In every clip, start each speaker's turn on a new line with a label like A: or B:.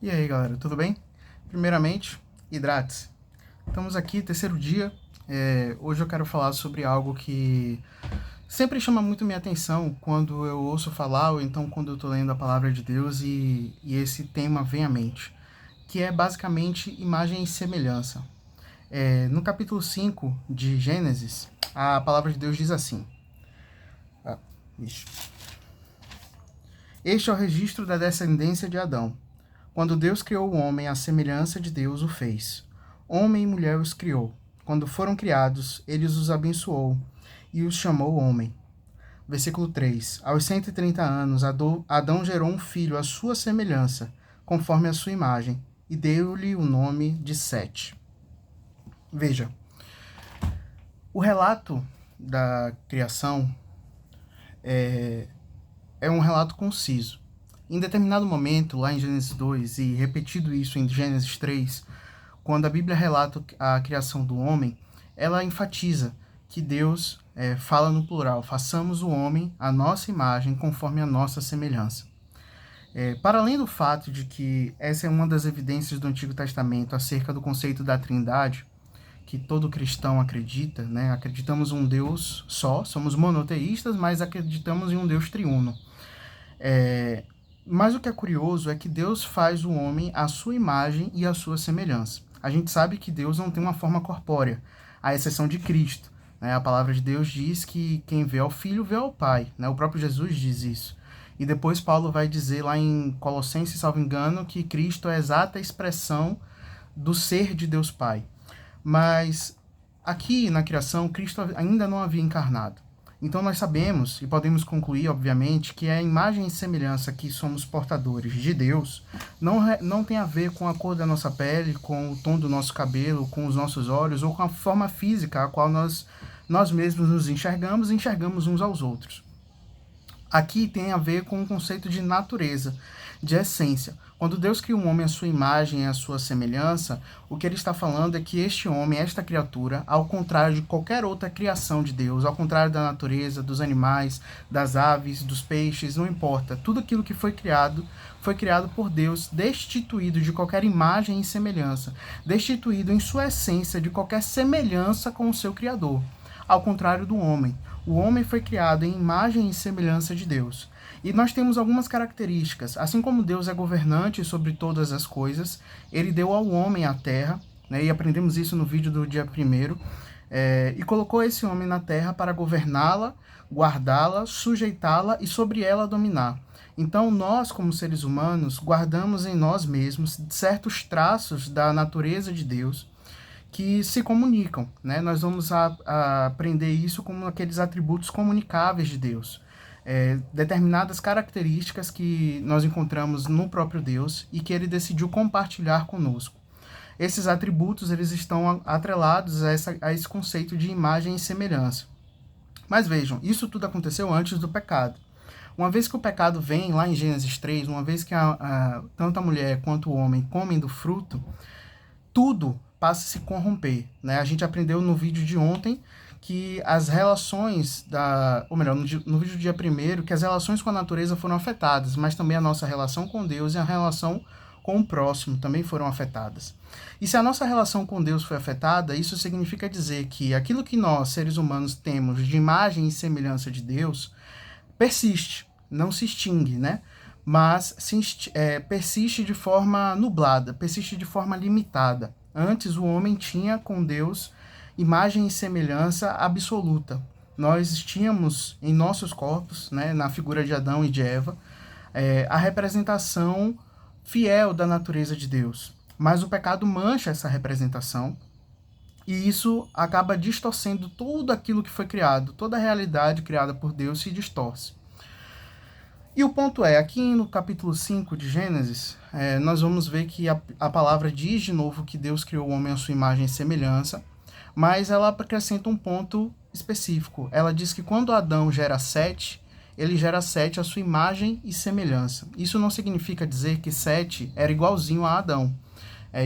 A: E aí, galera, tudo bem? Primeiramente, hidrate-se. Estamos aqui, terceiro dia. Hoje eu quero falar sobre algo que sempre chama muito minha atenção quando eu ouço falar ou então quando eu estou lendo a palavra de Deus e esse tema vem à mente, que é basicamente imagem e semelhança. No capítulo 5 de Gênesis, a palavra de Deus diz assim: ah, ixi. Este é o registro da descendência de Adão. Quando Deus criou o homem, à semelhança de Deus o fez. Homem e mulher os criou. Quando foram criados, ele os abençoou e os chamou homem. Versículo 3. Aos 130 anos, Adão gerou um filho à sua semelhança, conforme a sua imagem, e deu-lhe o nome de Sete. Veja, o relato da criação é um relato conciso. Em determinado momento, lá em Gênesis 2, e repetido isso em Gênesis 3, quando a Bíblia relata a criação do homem, ela enfatiza que Deus fala no plural: façamos o homem à nossa imagem, conforme a nossa semelhança. Para além do fato de que essa é uma das evidências do Antigo Testamento acerca do conceito da Trindade, que todo cristão acredita, né? Acreditamos em um Deus só, somos monoteístas, mas acreditamos em um Deus triuno. Mas o que é curioso é que Deus faz o homem à sua imagem e à sua semelhança. A gente sabe que Deus não tem uma forma corpórea, à exceção de Cristo. A palavra de Deus diz que quem vê ao Filho vê ao Pai. O próprio Jesus diz isso. E depois Paulo vai dizer lá em Colossenses, salvo engano, que Cristo é a exata expressão do ser de Deus Pai. Mas aqui na criação, Cristo ainda não havia encarnado. Então nós sabemos e podemos concluir, obviamente, que a imagem e semelhança que somos portadores de Deus não tem a ver com a cor da nossa pele, com o tom do nosso cabelo, com os nossos olhos ou com a forma física a qual nós mesmos nos enxergamos e enxergamos uns aos outros. Aqui tem a ver com o conceito de natureza, de essência. Quando Deus cria um homem à sua imagem e à sua semelhança, o que ele está falando é que este homem, esta criatura, ao contrário de qualquer outra criação de Deus, ao contrário da natureza, dos animais, das aves, dos peixes, não importa. Tudo aquilo que foi criado por Deus, destituído de qualquer imagem e semelhança, destituído em sua essência de qualquer semelhança com o seu Criador. Ao contrário do homem. O homem foi criado em imagem e semelhança de Deus. E nós temos algumas características. Assim como Deus é governante sobre todas as coisas, ele deu ao homem a terra, e aprendemos isso no vídeo do dia 1º, e colocou esse homem na terra para governá-la, guardá-la, sujeitá-la e sobre ela dominar. Então nós, como seres humanos, guardamos em nós mesmos certos traços da natureza de Deus, que se comunicam, Nós vamos aprender isso como aqueles atributos comunicáveis de Deus. Determinadas características que nós encontramos no próprio Deus e que ele decidiu compartilhar conosco. Esses atributos eles estão atrelados a esse conceito de imagem e semelhança. Mas vejam, isso tudo aconteceu antes do pecado. Uma vez que o pecado vem, lá em Gênesis 3, uma vez que tanto a mulher quanto o homem comem do fruto, tudo passa a se corromper. A gente aprendeu no vídeo de ontem que as relações, no vídeo do dia 1º, que as relações com a natureza foram afetadas, mas também a nossa relação com Deus e a relação com o próximo também foram afetadas. E se a nossa relação com Deus foi afetada, isso significa dizer que aquilo que nós, seres humanos, temos de imagem e semelhança de Deus, persiste, não se extingue, mas persiste de forma nublada, persiste de forma limitada. Antes, o homem tinha com Deus imagem e semelhança absoluta. Nós tínhamos em nossos corpos, na figura de Adão e de Eva, a representação fiel da natureza de Deus. Mas o pecado mancha essa representação e isso acaba distorcendo tudo aquilo que foi criado. Toda a realidade criada por Deus se distorce. E o ponto é, aqui no capítulo 5 de Gênesis, nós vamos ver que a palavra diz de novo que Deus criou o homem à sua imagem e semelhança, mas ela acrescenta um ponto específico. Ela diz que quando Adão gera Sete, ele gera Sete à sua imagem e semelhança. Isso não significa dizer que Sete era igualzinho a Adão,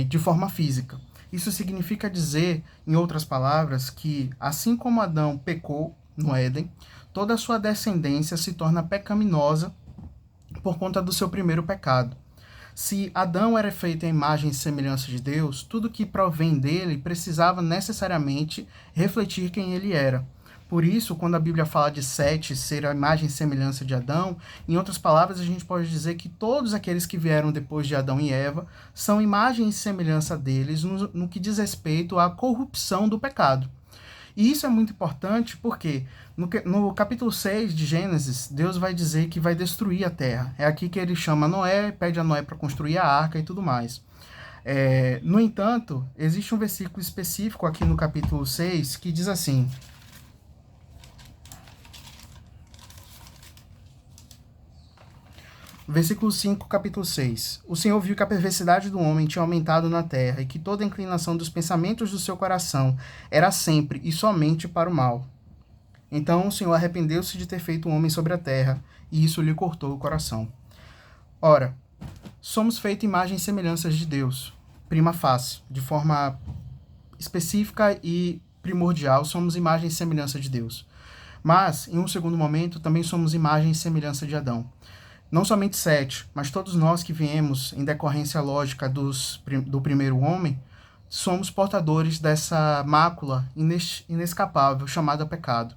A: de forma física. Isso significa dizer, em outras palavras, que assim como Adão pecou no Éden, toda a sua descendência se torna pecaminosa por conta do seu primeiro pecado. Se Adão era feito à imagem e semelhança de Deus, tudo que provém dele precisava necessariamente refletir quem ele era. Por isso, quando a Bíblia fala de Sete ser a imagem e semelhança de Adão, em outras palavras, a gente pode dizer que todos aqueles que vieram depois de Adão e Eva são imagem e semelhança deles no que diz respeito à corrupção do pecado. E isso é muito importante porque no capítulo 6 de Gênesis, Deus vai dizer que vai destruir a terra. É aqui que ele chama Noé, pede a Noé para construir a arca e tudo mais. No entanto, existe um versículo específico aqui no capítulo 6 que diz assim: Versículo 5, capítulo 6. O Senhor viu que a perversidade do homem tinha aumentado na terra, e que toda a inclinação dos pensamentos do seu coração era sempre e somente para o mal. Então o Senhor arrependeu-se de ter feito o homem sobre a terra, e isso lhe cortou o coração. Ora, somos feitos imagem e semelhanças de Deus, prima facie, de forma específica e primordial, somos imagem e semelhança de Deus. Mas, em um segundo momento, também somos imagem e semelhança de Adão. Não somente Sete, mas todos nós que viemos em decorrência lógica do primeiro homem, somos portadores dessa mácula inescapável chamada pecado.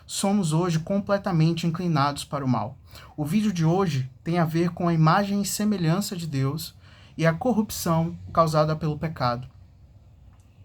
A: Somos hoje completamente inclinados para o mal. O vídeo de hoje tem a ver com a imagem e semelhança de Deus e a corrupção causada pelo pecado.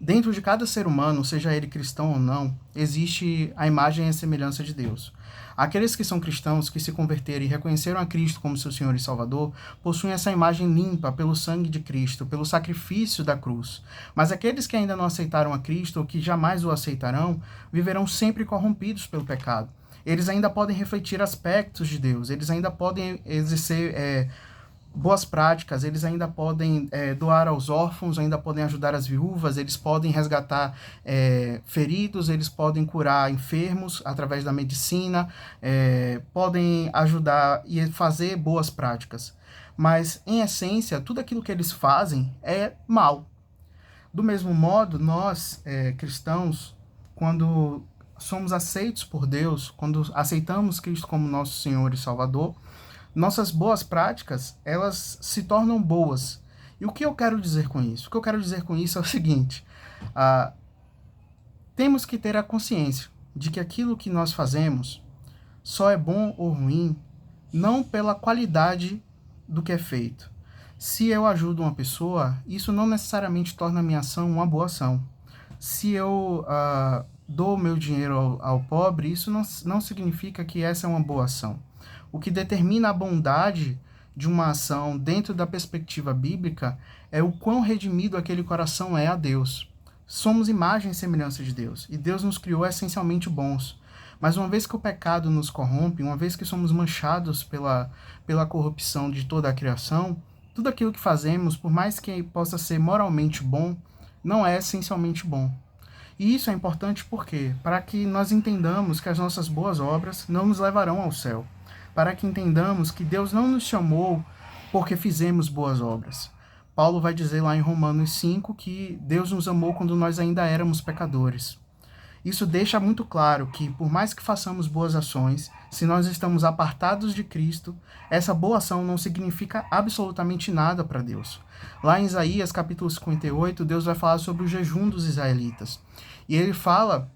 A: Dentro de cada ser humano, seja ele cristão ou não, existe a imagem e a semelhança de Deus. Aqueles que são cristãos, que se converteram e reconheceram a Cristo como seu Senhor e Salvador, possuem essa imagem limpa pelo sangue de Cristo, pelo sacrifício da cruz. Mas aqueles que ainda não aceitaram a Cristo, ou que jamais o aceitarão, viverão sempre corrompidos pelo pecado. Eles ainda podem refletir aspectos de Deus, eles ainda podem exercer boas práticas, eles ainda podem doar aos órfãos, ainda podem ajudar as viúvas, eles podem resgatar feridos, eles podem curar enfermos através da medicina, podem ajudar e fazer boas práticas. Mas, em essência, tudo aquilo que eles fazem é mal. Do mesmo modo, nós, cristãos, quando somos aceitos por Deus, quando aceitamos Cristo como nosso Senhor e Salvador, nossas boas práticas, elas se tornam boas. E o que eu quero dizer com isso? O que eu quero dizer com isso é o seguinte: temos que ter a consciência de que aquilo que nós fazemos só é bom ou ruim não pela qualidade do que é feito. Se eu ajudo uma pessoa, isso não necessariamente torna a minha ação uma boa ação. Se eu dou meu dinheiro ao pobre, isso não significa que essa é uma boa ação. O que determina a bondade de uma ação dentro da perspectiva bíblica é o quão redimido aquele coração é a Deus. Somos imagem e semelhança de Deus, e Deus nos criou essencialmente bons. Mas uma vez que o pecado nos corrompe, uma vez que somos manchados pela corrupção de toda a criação, tudo aquilo que fazemos, por mais que possa ser moralmente bom, não é essencialmente bom. E isso é importante porque, para que nós entendamos que as nossas boas obras não nos levarão ao céu. Para que entendamos que Deus não nos chamou porque fizemos boas obras. Paulo vai dizer lá em Romanos 5 que Deus nos amou quando nós ainda éramos pecadores. Isso deixa muito claro que, por mais que façamos boas ações, se nós estamos apartados de Cristo, essa boa ação não significa absolutamente nada para Deus. Lá em Isaías, capítulo 58, Deus vai falar sobre o jejum dos israelitas. E ele fala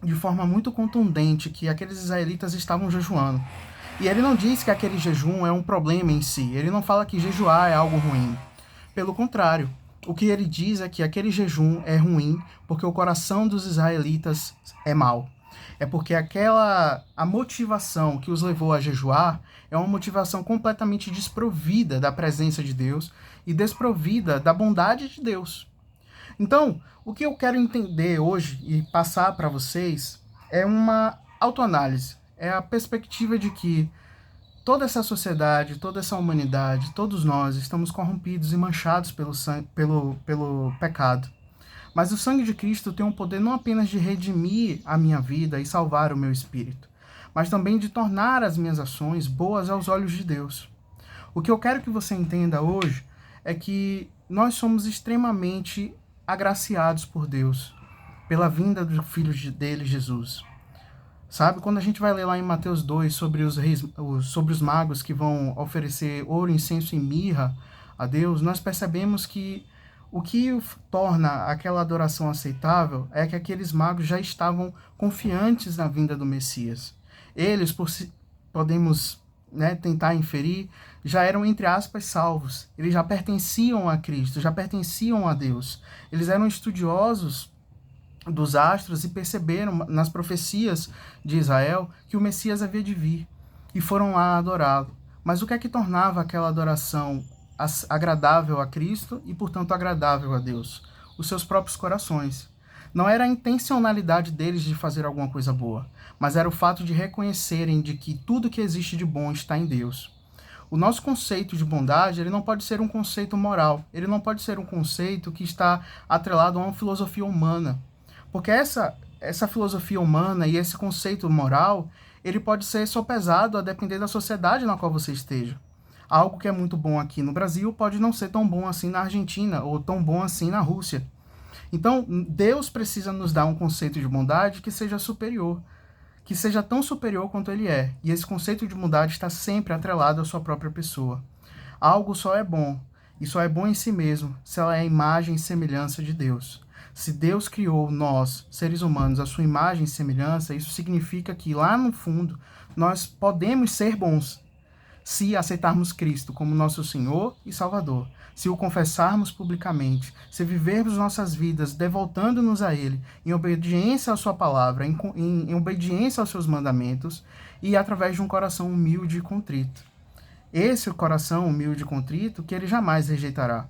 A: de forma muito contundente que aqueles israelitas estavam jejuando. E ele não diz que aquele jejum é um problema em si. Ele não fala que jejuar é algo ruim. Pelo contrário, o que ele diz é que aquele jejum é ruim porque o coração dos israelitas é mau. É porque a motivação que os levou a jejuar é uma motivação completamente desprovida da presença de Deus e desprovida da bondade de Deus. Então, o que eu quero entender hoje e passar para vocês é uma autoanálise. É a perspectiva de que toda essa sociedade, toda essa humanidade, todos nós estamos corrompidos e manchados pelo pecado. Mas o sangue de Cristo tem o poder não apenas de redimir a minha vida e salvar o meu espírito, mas também de tornar as minhas ações boas aos olhos de Deus. O que eu quero que você entenda hoje é que nós somos extremamente agraciados por Deus, pela vinda do Filho dele, Jesus. Sabe, quando a gente vai ler lá em Mateus 2 sobre os magos que vão oferecer ouro, incenso e mirra a Deus, nós percebemos que o que torna aquela adoração aceitável é que aqueles magos já estavam confiantes na vinda do Messias. Eles, podemos, né, tentar inferir, já eram, entre aspas, salvos. Eles já pertenciam a Cristo, já pertenciam a Deus. Eles eram estudiosos dos astros e perceberam nas profecias de Israel que o Messias havia de vir e foram lá adorá-lo. Mas o que é que tornava aquela adoração agradável a Cristo e, portanto, agradável a Deus? Os seus próprios corações. Não era a intencionalidade deles de fazer alguma coisa boa, mas era o fato de reconhecerem de que tudo que existe de bom está em Deus. O nosso conceito de bondade, ele não pode ser um conceito moral, ele não pode ser um conceito que está atrelado a uma filosofia humana, porque essa filosofia humana e esse conceito moral, ele pode ser sopesado a depender da sociedade na qual você esteja. Algo que é muito bom aqui no Brasil pode não ser tão bom assim na Argentina ou tão bom assim na Rússia. Então, Deus precisa nos dar um conceito de bondade que seja superior, que seja tão superior quanto ele é. E esse conceito de bondade está sempre atrelado à sua própria pessoa. Algo só é bom, e só é bom em si mesmo, se ela é a imagem e semelhança de Deus. Se Deus criou nós, seres humanos, a sua imagem e semelhança, isso significa que lá no fundo nós podemos ser bons, se aceitarmos Cristo como nosso Senhor e Salvador, se o confessarmos publicamente, se vivermos nossas vidas devotando-nos a Ele, em obediência à sua palavra, em obediência aos seus mandamentos e através de um coração humilde e contrito. Esse coração humilde e contrito que Ele jamais rejeitará,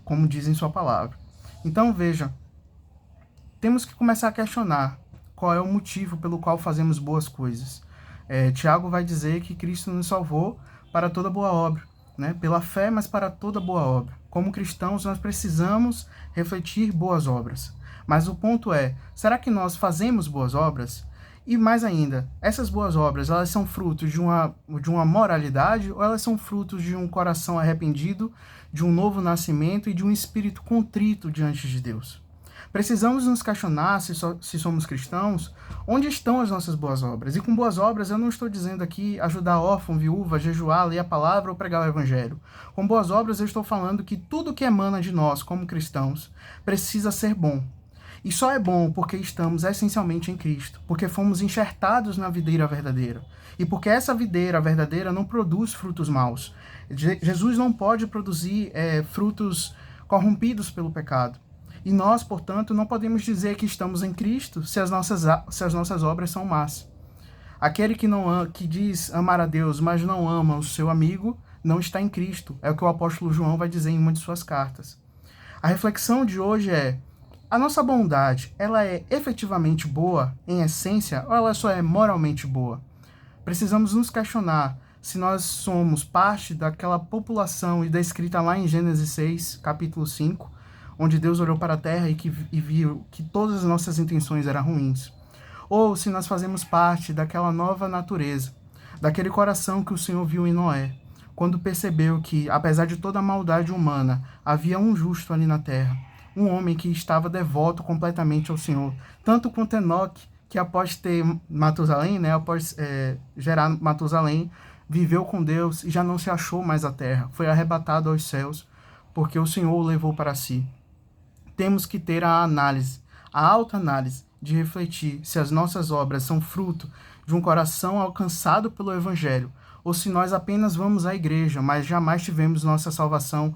A: como diz em sua palavra. Então veja, temos que começar a questionar qual é o motivo pelo qual fazemos boas coisas. Tiago vai dizer que Cristo nos salvou para toda boa obra, né? Pela fé, mas para toda boa obra. Como cristãos, nós precisamos refletir boas obras. Mas o ponto é, será que nós fazemos boas obras? E mais ainda, essas boas obras, elas são frutos de uma moralidade ou elas são frutos de um coração arrependido, de um novo nascimento e de um espírito contrito diante de Deus? Precisamos nos questionar, se somos cristãos, onde estão as nossas boas obras. E com boas obras, eu não estou dizendo aqui ajudar órfão, viúva, jejuar, ler a palavra ou pregar o evangelho. Com boas obras, eu estou falando que tudo que emana de nós, como cristãos, precisa ser bom. E só é bom porque estamos essencialmente em Cristo, porque fomos enxertados na videira verdadeira. E porque essa videira verdadeira não produz frutos maus. Jesus não pode produzir frutos corrompidos pelo pecado. E nós, portanto, não podemos dizer que estamos em Cristo se as nossas obras são más. Aquele que diz amar a Deus, mas não ama o seu amigo, não está em Cristo. É o que o apóstolo João vai dizer em uma de suas cartas. A reflexão de hoje é: a nossa bondade, ela é efetivamente boa, em essência, ou ela só é moralmente boa? Precisamos nos questionar se nós somos parte daquela população e descrita lá em Gênesis 6, capítulo 5, onde Deus olhou para a terra e viu que todas as nossas intenções eram ruins. Ou se nós fazemos parte daquela nova natureza, daquele coração que o Senhor viu em Noé, quando percebeu que, apesar de toda a maldade humana, havia um justo ali na terra, um homem que estava devoto completamente ao Senhor, tanto quanto Enoque, que após ter Matusalém, né, após gerar Matusalém, viveu com Deus e já não se achou mais à terra, foi arrebatado aos céus, porque o Senhor o levou para si. Temos que ter a análise, a autoanálise, de refletir se as nossas obras são fruto de um coração alcançado pelo Evangelho, ou se nós apenas vamos à igreja, mas jamais tivemos nossa salvação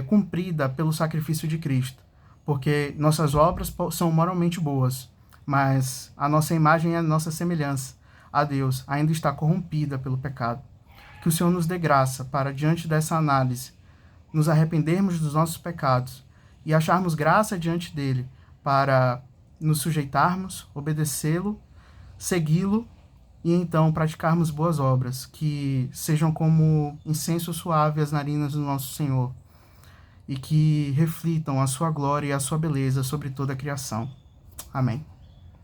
A: cumprida pelo sacrifício de Cristo. Porque nossas obras são moralmente boas, mas a nossa imagem e a nossa semelhança a Deus ainda está corrompida pelo pecado. Que o Senhor nos dê graça para, diante dessa análise, nos arrependermos dos nossos pecados e acharmos graça diante dele para nos sujeitarmos, obedecê-lo, segui-lo e então praticarmos boas obras que sejam como incenso suave às narinas do nosso Senhor e que reflitam a sua glória e a sua beleza sobre toda a criação. Amém.